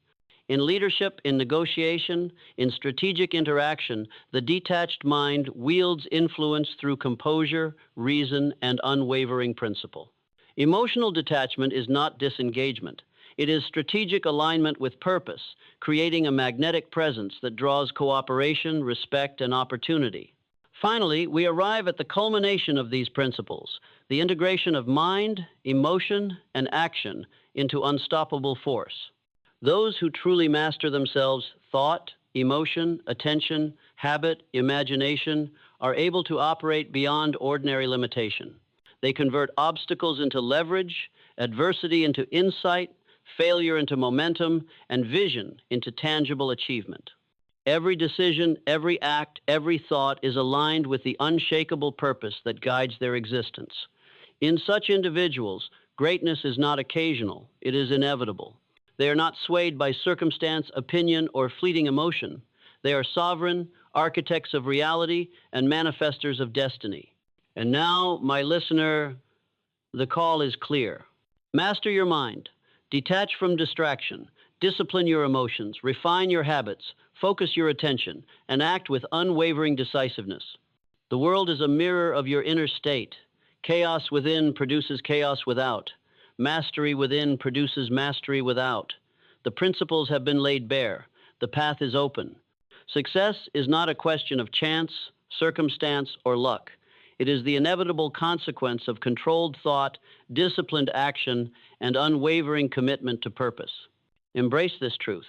In leadership, in negotiation, in strategic interaction, the detached mind wields influence through composure, reason, and unwavering principle. Emotional detachment is not disengagement. It is strategic alignment with purpose, creating a magnetic presence that draws cooperation, respect, and opportunity. Finally, we arrive at the culmination of these principles, the integration of mind, emotion, and action into unstoppable force. Those who truly master themselves, thought, emotion, attention, habit, imagination, are able to operate beyond ordinary limitation. They convert obstacles into leverage, adversity into insight, failure into momentum, and vision into tangible achievement. Every decision, every act, every thought is aligned with the unshakable purpose that guides their existence. In such individuals, greatness is not occasional, it is inevitable. They are not swayed by circumstance, opinion, or fleeting emotion. They are sovereign, architects of reality, and manifestors of destiny. And now, my listener, the call is clear. Master your mind, detach from distraction, discipline your emotions, refine your habits, focus your attention, and act with unwavering decisiveness. The world is a mirror of your inner state. Chaos within produces chaos without. Mastery within produces mastery without. The principles have been laid bare. The path is open. Success is not a question of chance, circumstance, or luck. It is the inevitable consequence of controlled thought, disciplined action, and unwavering commitment to purpose. Embrace this truth.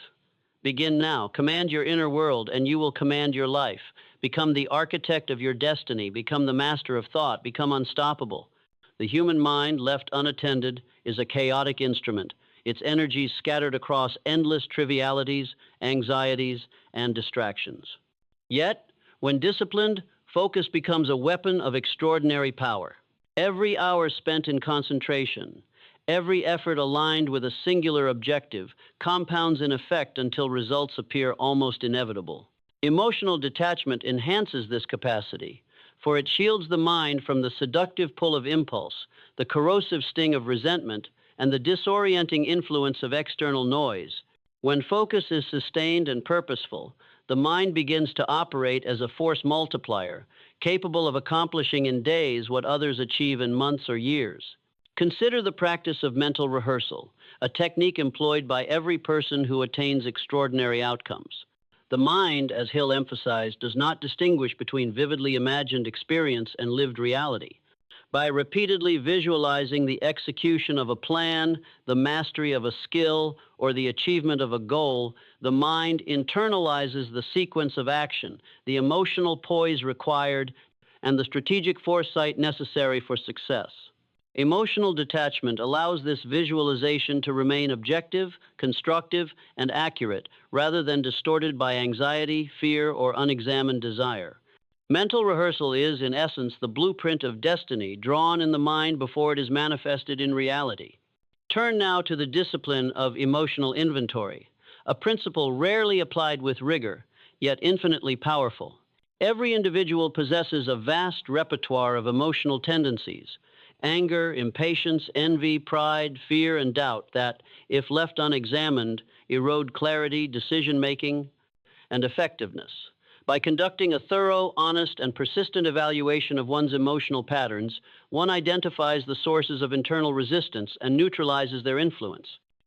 Begin now. Command your inner world, and you will command your life. Become the architect of your destiny. Become the master of thought. Become unstoppable. The human mind, left unattended, is a chaotic instrument, its energies scattered across endless trivialities, anxieties, and distractions. Yet, when disciplined, focus becomes a weapon of extraordinary power. Every hour spent in concentration, every effort aligned with a singular objective, compounds in effect until results appear almost inevitable. Emotional detachment enhances this capacity, for it shields the mind from the seductive pull of impulse, the corrosive sting of resentment, and the disorienting influence of external noise. When focus is sustained and purposeful, the mind begins to operate as a force multiplier, capable of accomplishing in days what others achieve in months or years. Consider the practice of mental rehearsal, a technique employed by every person who attains extraordinary outcomes. The mind, as Hill emphasized, does not distinguish between vividly imagined experience and lived reality. By repeatedly visualizing the execution of a plan, the mastery of a skill, or the achievement of a goal, the mind internalizes the sequence of action, the emotional poise required, and the strategic foresight necessary for success. Emotional detachment allows this visualization to remain objective, constructive, and accurate, rather than distorted by anxiety, fear, or unexamined desire. Mental rehearsal is, in essence, the blueprint of destiny drawn in the mind before it is manifested in reality. Turn now to the discipline of emotional inventory, a principle rarely applied with rigor, yet infinitely powerful. Every individual possesses a vast repertoire of emotional tendencies, anger, impatience, envy, pride, fear, and doubt that, if left unexamined, erode clarity, decision-making, and effectiveness. By conducting a thorough, honest, and persistent evaluation of one's emotional patterns, one identifies the sources of internal resistance and neutralizes their influence.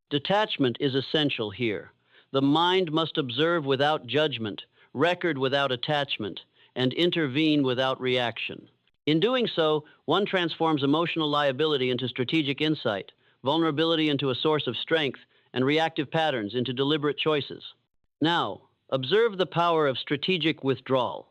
Detachment is essential here. The mind must observe without judgment, record without attachment, and intervene without reaction. In doing so, one transforms emotional liability into strategic insight, vulnerability into a source of strength, and reactive patterns into deliberate choices. Now, observe the power of strategic withdrawal,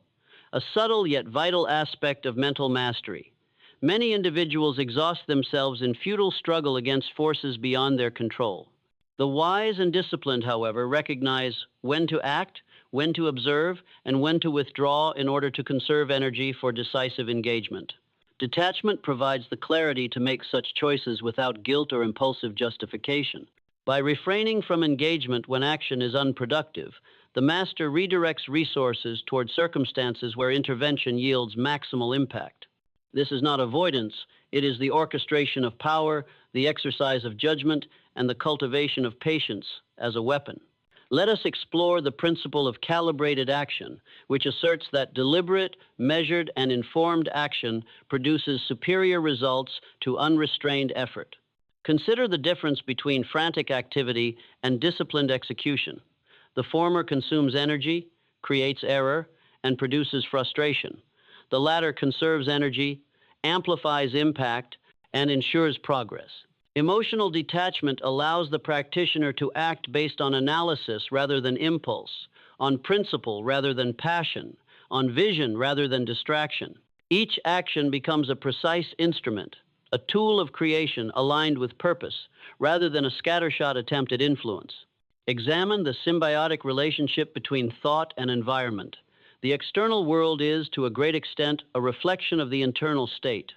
a subtle yet vital aspect of mental mastery. Many individuals exhaust themselves in futile struggle against forces beyond their control. The wise and disciplined, however, recognize when to act, when to observe, and when to withdraw in order to conserve energy for decisive engagement. Detachment provides the clarity to make such choices without guilt or impulsive justification. By refraining from engagement when action is unproductive, the master redirects resources toward circumstances where intervention yields maximal impact. This is not avoidance, it is the orchestration of power, the exercise of judgment, and the cultivation of patience as a weapon. Let us explore the principle of calibrated action, which asserts that deliberate, measured, and informed action produces superior results to unrestrained effort. Consider the difference between frantic activity and disciplined execution. The former consumes energy, creates error, and produces frustration. The latter conserves energy, amplifies impact, and ensures progress. Emotional detachment allows the practitioner to act based on analysis rather than impulse, on principle rather than passion, on vision rather than distraction. Each action becomes a precise instrument, a tool of creation aligned with purpose, rather than a scattershot attempt at influence. Examine the symbiotic relationship between thought and environment. The external world is, to a great extent, a reflection of the internal state.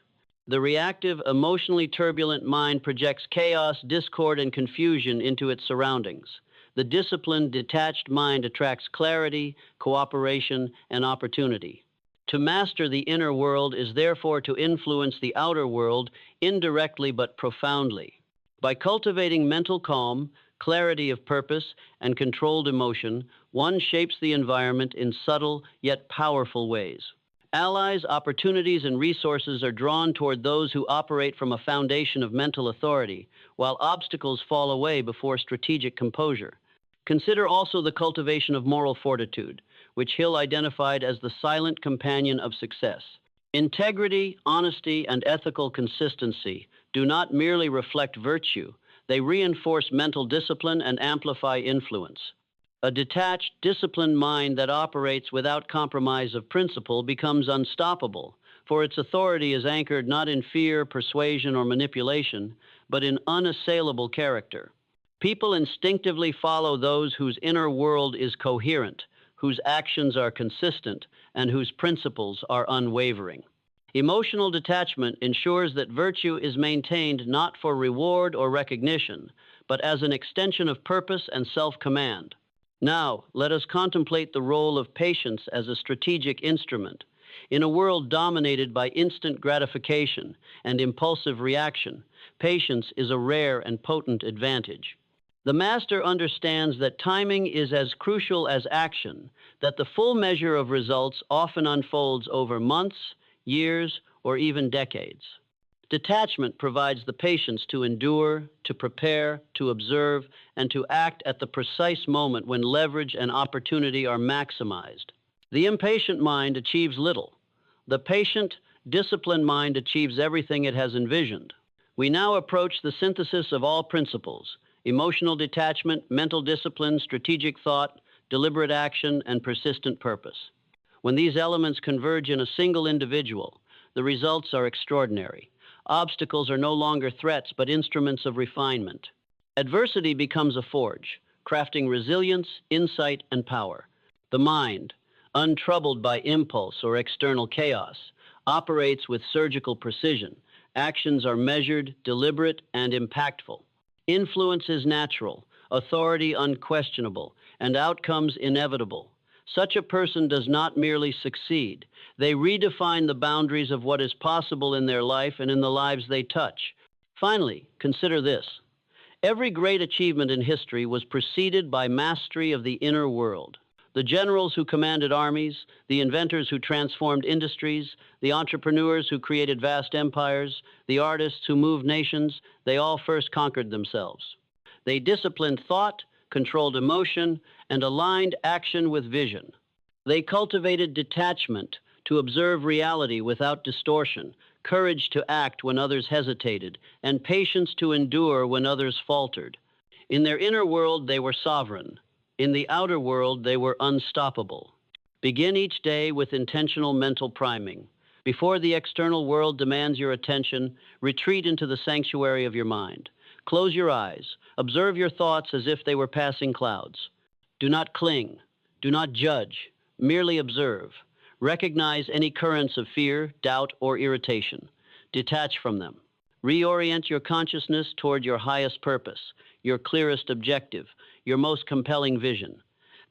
The reactive, emotionally turbulent mind projects chaos, discord, and confusion into its surroundings. The disciplined, detached mind attracts clarity, cooperation, and opportunity. To master the inner world is therefore to influence the outer world indirectly but profoundly. By cultivating mental calm, clarity of purpose, and controlled emotion, one shapes the environment in subtle yet powerful ways. Allies, opportunities, and resources are drawn toward those who operate from a foundation of mental authority, while obstacles fall away before strategic composure. Consider also the cultivation of moral fortitude, which Hill identified as the silent companion of success. Integrity, honesty, and ethical consistency do not merely reflect virtue, they reinforce mental discipline and amplify influence. A detached, disciplined mind that operates without compromise of principle becomes unstoppable, for its authority is anchored not in fear, persuasion, or manipulation, but in unassailable character. People instinctively follow those whose inner world is coherent, whose actions are consistent, and whose principles are unwavering. Emotional detachment ensures that virtue is maintained not for reward or recognition, but as an extension of purpose and self-command. Now, let us contemplate the role of patience as a strategic instrument. In a world dominated by instant gratification and impulsive reaction, patience is a rare and potent advantage. The master understands that timing is as crucial as action, that the full measure of results often unfolds over months, years, or even decades. Detachment provides the patience to endure, to prepare, to observe, and to act at the precise moment when leverage and opportunity are maximized. The impatient mind achieves little. The patient, disciplined mind achieves everything it has envisioned. We now approach the synthesis of all principles: emotional detachment, mental discipline, strategic thought, deliberate action, and persistent purpose. When these elements converge in a single individual, the results are extraordinary. Obstacles are no longer threats, but instruments of refinement. Adversity becomes a forge, crafting resilience, insight, and power. The mind, untroubled by impulse or external chaos, operates with surgical precision. Actions are measured, deliberate, and impactful. Influence is natural, authority unquestionable, and outcomes inevitable. Such a person does not merely succeed. They redefine the boundaries of what is possible in their life and in the lives they touch. Finally, consider this. Every great achievement in history was preceded by mastery of the inner world. The generals who commanded armies, the inventors who transformed industries, the entrepreneurs who created vast empires, the artists who moved nations, they all first conquered themselves. They disciplined thought, controlled emotion, and aligned action with vision. They cultivated detachment to observe reality without distortion, courage to act when others hesitated, and patience to endure when others faltered. In their inner world, they were sovereign. In the outer world, they were unstoppable. Begin each day with intentional mental priming. Before the external world demands your attention, retreat into the sanctuary of your mind. Close your eyes. Observe your thoughts as if they were passing clouds. Do not cling. Do not judge. Merely observe. Recognize any currents of fear, doubt, or irritation. Detach from them. Reorient your consciousness toward your highest purpose, your clearest objective, your most compelling vision.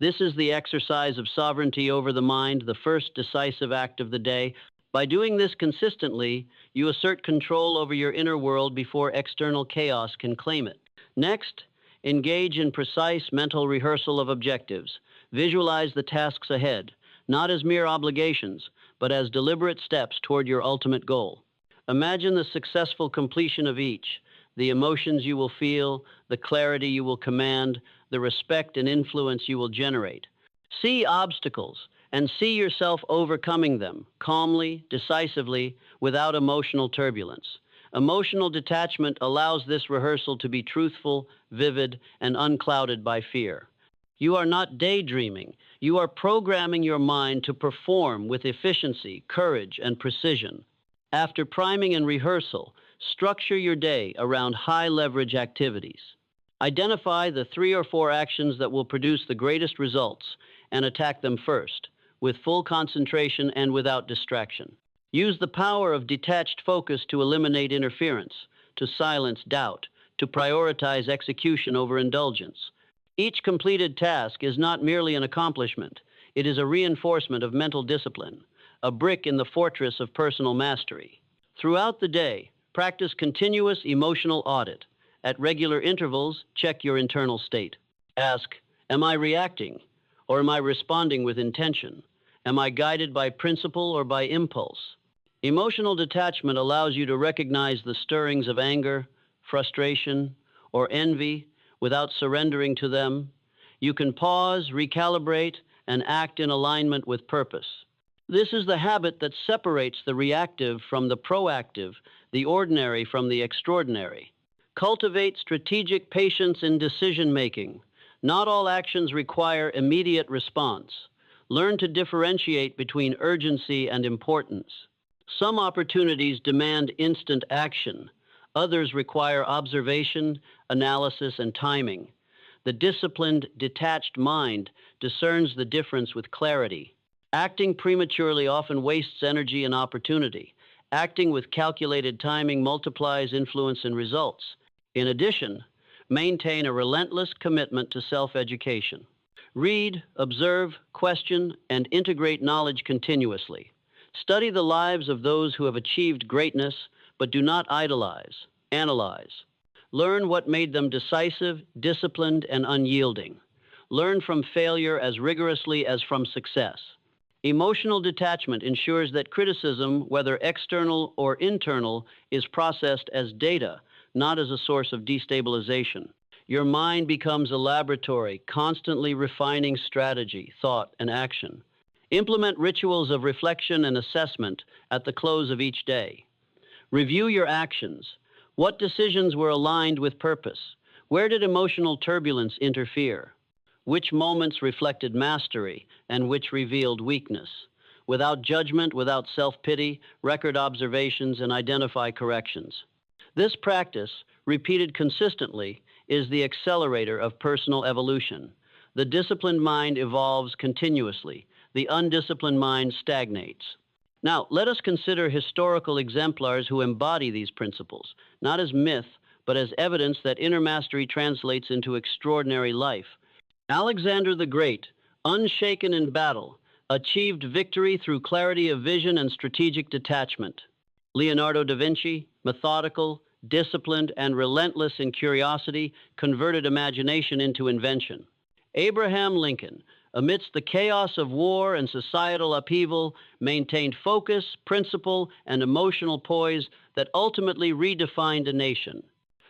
This is the exercise of sovereignty over the mind, the first decisive act of the day. By doing this consistently, you assert control over your inner world before external chaos can claim it. Next, engage in precise mental rehearsal of objectives. Visualize the tasks ahead, not as mere obligations, but as deliberate steps toward your ultimate goal. Imagine the successful completion of each, the emotions you will feel, the clarity you will command, the respect and influence you will generate. See obstacles and see yourself overcoming them calmly, decisively, without emotional turbulence. Emotional detachment allows this rehearsal to be truthful, vivid, and unclouded by fear. You are not daydreaming. You are programming your mind to perform with efficiency, courage, and precision. After priming and rehearsal, structure your day around high leverage activities. Identify the 3 or 4 actions that will produce the greatest results and attack them first, with full concentration and without distraction. Use the power of detached focus to eliminate interference, to silence doubt, to prioritize execution over indulgence. Each completed task is not merely an accomplishment, it is a reinforcement of mental discipline, a brick in the fortress of personal mastery. Throughout the day, practice continuous emotional audit. At regular intervals, check your internal state. Ask, am I reacting or am I responding with intention? Am I guided by principle or by impulse? Emotional detachment allows you to recognize the stirrings of anger, frustration, or envy without surrendering to them. You can pause, recalibrate, and act in alignment with purpose. This is the habit that separates the reactive from the proactive, the ordinary from the extraordinary. Cultivate strategic patience in decision-making. Not all actions require immediate response. Learn to differentiate between urgency and importance. Some opportunities demand instant action. Others require observation, analysis, and timing. The disciplined, detached mind discerns the difference with clarity. Acting prematurely often wastes energy and opportunity. Acting with calculated timing multiplies influence and results. In addition, maintain a relentless commitment to self-education. Read, observe, question, and integrate knowledge continuously. Study the lives of those who have achieved greatness, but do not idolize, analyze. Learn what made them decisive, disciplined, and unyielding. Learn from failure as rigorously as from success. Emotional detachment ensures that criticism, whether external or internal, is processed as data, not as a source of destabilization. Your mind becomes a laboratory, constantly refining strategy, thought, and action. Implement rituals of reflection and assessment at the close of each day. Review your actions. What decisions were aligned with purpose? Where did emotional turbulence interfere? Which moments reflected mastery and which revealed weakness? Without judgment, without self-pity, record observations and identify corrections. This practice, repeated consistently, is the accelerator of personal evolution. The disciplined mind evolves continuously. The undisciplined mind stagnates. Now, let us consider historical exemplars who embody these principles, not as myth, but as evidence that inner mastery translates into extraordinary life. Alexander the Great, unshaken in battle, achieved victory through clarity of vision and strategic detachment. Leonardo da Vinci, methodical, disciplined, and relentless in curiosity, converted imagination into invention. Abraham Lincoln, amidst the chaos of war and societal upheaval, maintained focus, principle, and emotional poise that ultimately redefined a nation.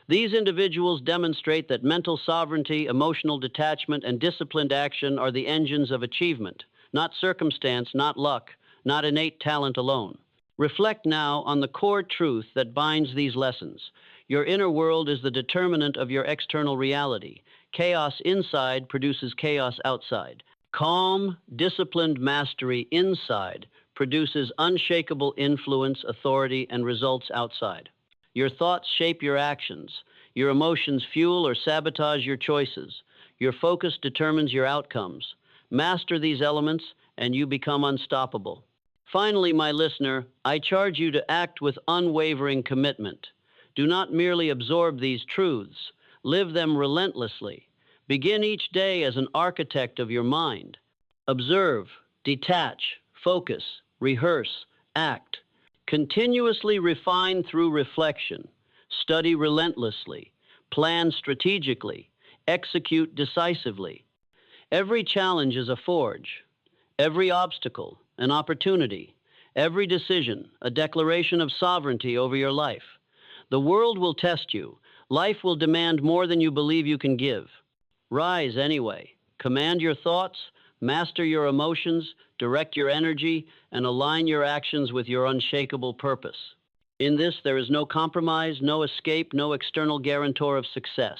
These individuals demonstrate that mental sovereignty, emotional detachment, and disciplined action are the engines of achievement, not circumstance, not luck, not innate talent alone. Reflect now on the core truth that binds these lessons. Your inner world is the determinant of your external reality. Chaos inside produces chaos outside. Calm, disciplined mastery inside produces unshakable influence, authority, and results outside. Your thoughts shape your actions. Your emotions fuel or sabotage your choices. Your focus determines your outcomes. Master these elements, and you become unstoppable. Finally, my listener, I charge you to act with unwavering commitment. Do not merely absorb these truths. Live them relentlessly. Begin each day as an architect of your mind. Observe, detach, focus, rehearse, act. Continuously refine through reflection. Study relentlessly. Plan strategically. Execute decisively. Every challenge is a forge. Every obstacle, an opportunity. Every decision, a declaration of sovereignty over your life. The world will test you. Life will demand more than you believe you can give. Rise anyway. Command your thoughts. Master your emotions, direct your energy, and align your actions with your unshakable purpose. In this, there is no compromise, no escape, no external guarantor of success.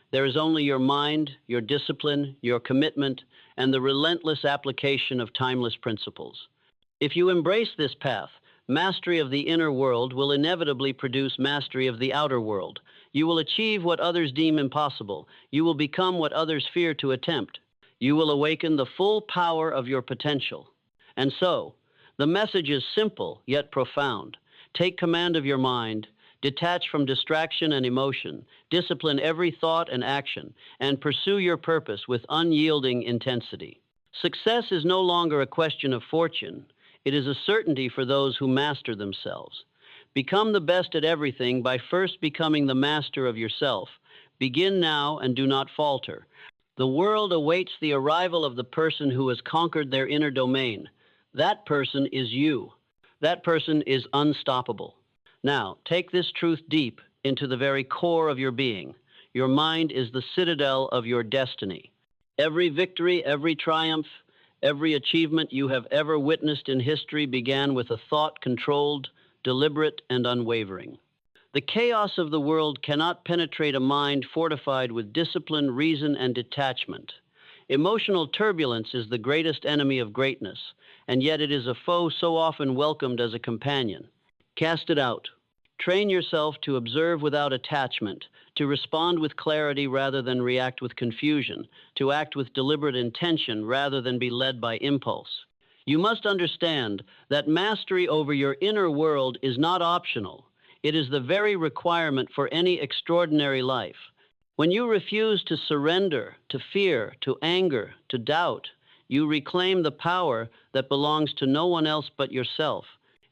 There is only your mind, your discipline, your commitment, and the relentless application of timeless principles. If you embrace this path, mastery of the inner world will inevitably produce mastery of the outer world. You will achieve what others deem impossible. You will become what others fear to attempt. You will awaken the full power of your potential. And so, the message is simple yet profound. Take command of your mind, detach from distraction and emotion, discipline every thought and action, and pursue your purpose with unyielding intensity. Success is no longer a question of fortune. It is a certainty for those who master themselves. Become the best at everything by first becoming the master of yourself. Begin now and do not falter. The world awaits the arrival of the person who has conquered their inner domain. That person is you. That person is unstoppable. Now, take this truth deep into the very core of your being. Your mind is the citadel of your destiny. Every victory, every triumph, every achievement you have ever witnessed in history began with a thought controlled, deliberate, and unwavering. The chaos of the world cannot penetrate a mind fortified with discipline, reason, and detachment. Emotional turbulence is the greatest enemy of greatness, and yet it is a foe so often welcomed as a companion. Cast it out. Train yourself to observe without attachment, to respond with clarity rather than react with confusion, to act with deliberate intention rather than be led by impulse. You must understand that mastery over your inner world is not optional. It is the very requirement for any extraordinary life. When you refuse to surrender to fear, to anger, to doubt, you reclaim the power that belongs to no one else but yourself.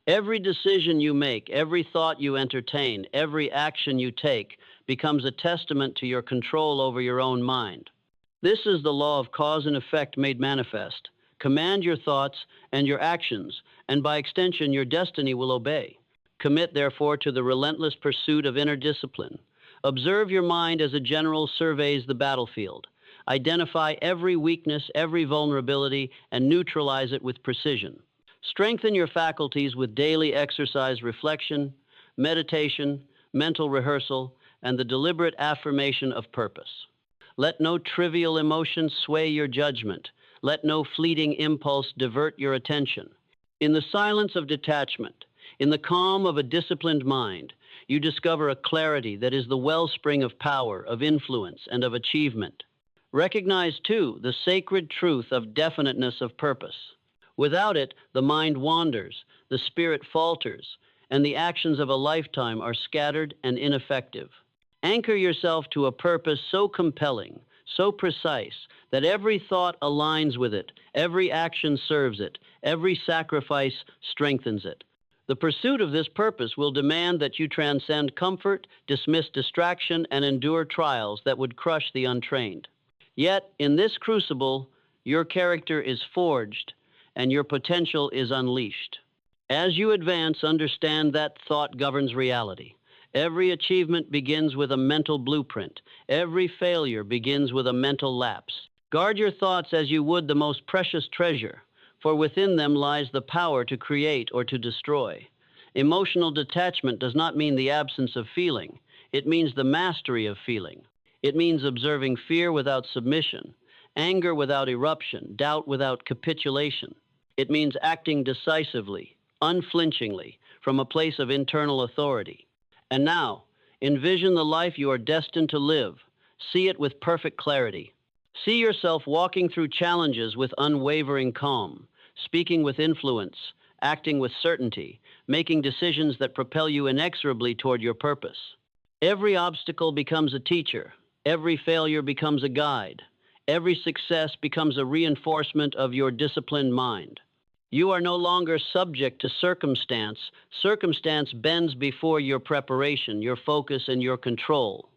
Every decision you make, every thought you entertain, every action you take becomes a testament to your control over your own mind. This is the law of cause and effect made manifest. Command your thoughts and your actions, and by extension, your destiny will obey. Commit, therefore, to the relentless pursuit of inner discipline. Observe your mind as a general surveys the battlefield. Identify every weakness, every vulnerability, and neutralize it with precision. Strengthen your faculties with daily exercise, reflection, meditation, mental rehearsal, and the deliberate affirmation of purpose. Let no trivial emotion sway your judgment. Let no fleeting impulse divert your attention. In the silence of detachment, in the calm of a disciplined mind, you discover a clarity that is the wellspring of power, of influence, and of achievement. Recognize, too, the sacred truth of definiteness of purpose. Without it, the mind wanders, the spirit falters, and the actions of a lifetime are scattered and ineffective. Anchor yourself to a purpose so compelling, so precise, that every thought aligns with it, every action serves it, every sacrifice strengthens it. The pursuit of this purpose will demand that you transcend comfort, dismiss distraction, and endure trials that would crush the untrained. Yet, in this crucible, your character is forged and your potential is unleashed. As you advance, understand that thought governs reality. Every achievement begins with a mental blueprint. Every failure begins with a mental lapse. Guard your thoughts as you would the most precious treasure, for within them lies the power to create or to destroy. Emotional detachment does not mean the absence of feeling. It means the mastery of feeling. It means observing fear without submission, anger without eruption, doubt without capitulation. It means acting decisively, unflinchingly, from a place of internal authority. And now, envision the life you are destined to live. See it with perfect clarity. See yourself walking through challenges with unwavering calm, speaking with influence, acting with certainty, making decisions that propel you inexorably toward your purpose. Every obstacle becomes a teacher. Every failure becomes a guide. Every success becomes a reinforcement of your disciplined mind. You are no longer subject to circumstance. Circumstance bends before your preparation, your focus, and your control.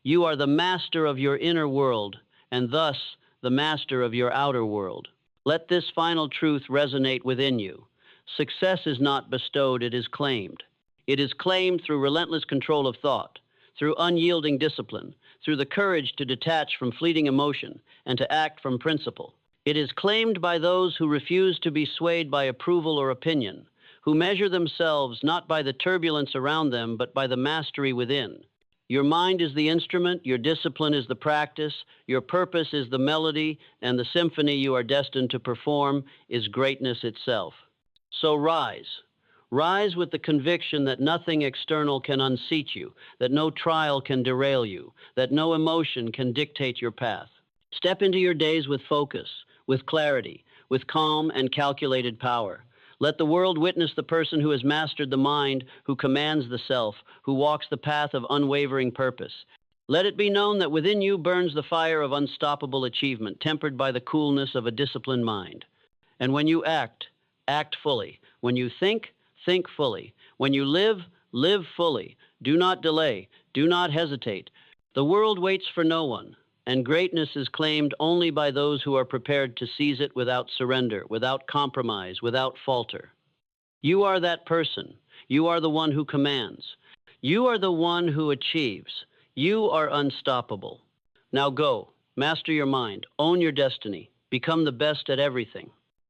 You are the master of your inner world, and thus the master of your outer world. Let this final truth resonate within you. Success is not bestowed, it is claimed. It is claimed through relentless control of thought, through unyielding discipline, through the courage to detach from fleeting emotion and to act from principle. It is claimed by those who refuse to be swayed by approval or opinion, who measure themselves not by the turbulence around them, but by the mastery within. Your mind is the instrument, your discipline is the practice, your purpose is the melody, and the symphony you are destined to perform is greatness itself. So rise. Rise with the conviction that nothing external can unseat you, that no trial can derail you, that no emotion can dictate your path. Step into your days with focus, with clarity, with calm and calculated power. Let the world witness the person who has mastered the mind, who commands the self, who walks the path of unwavering purpose. Let it be known that within you burns the fire of unstoppable achievement, tempered by the coolness of a disciplined mind. And when you act, act fully. When you think fully. When you live fully. Do not delay. Do not hesitate. The world waits for no one, and greatness is claimed only by those who are prepared to seize it without surrender, without compromise, without falter. You are that person. You are the one who commands. You are the one who achieves. You are unstoppable. Now go, master your mind, own your destiny, become the best at everything.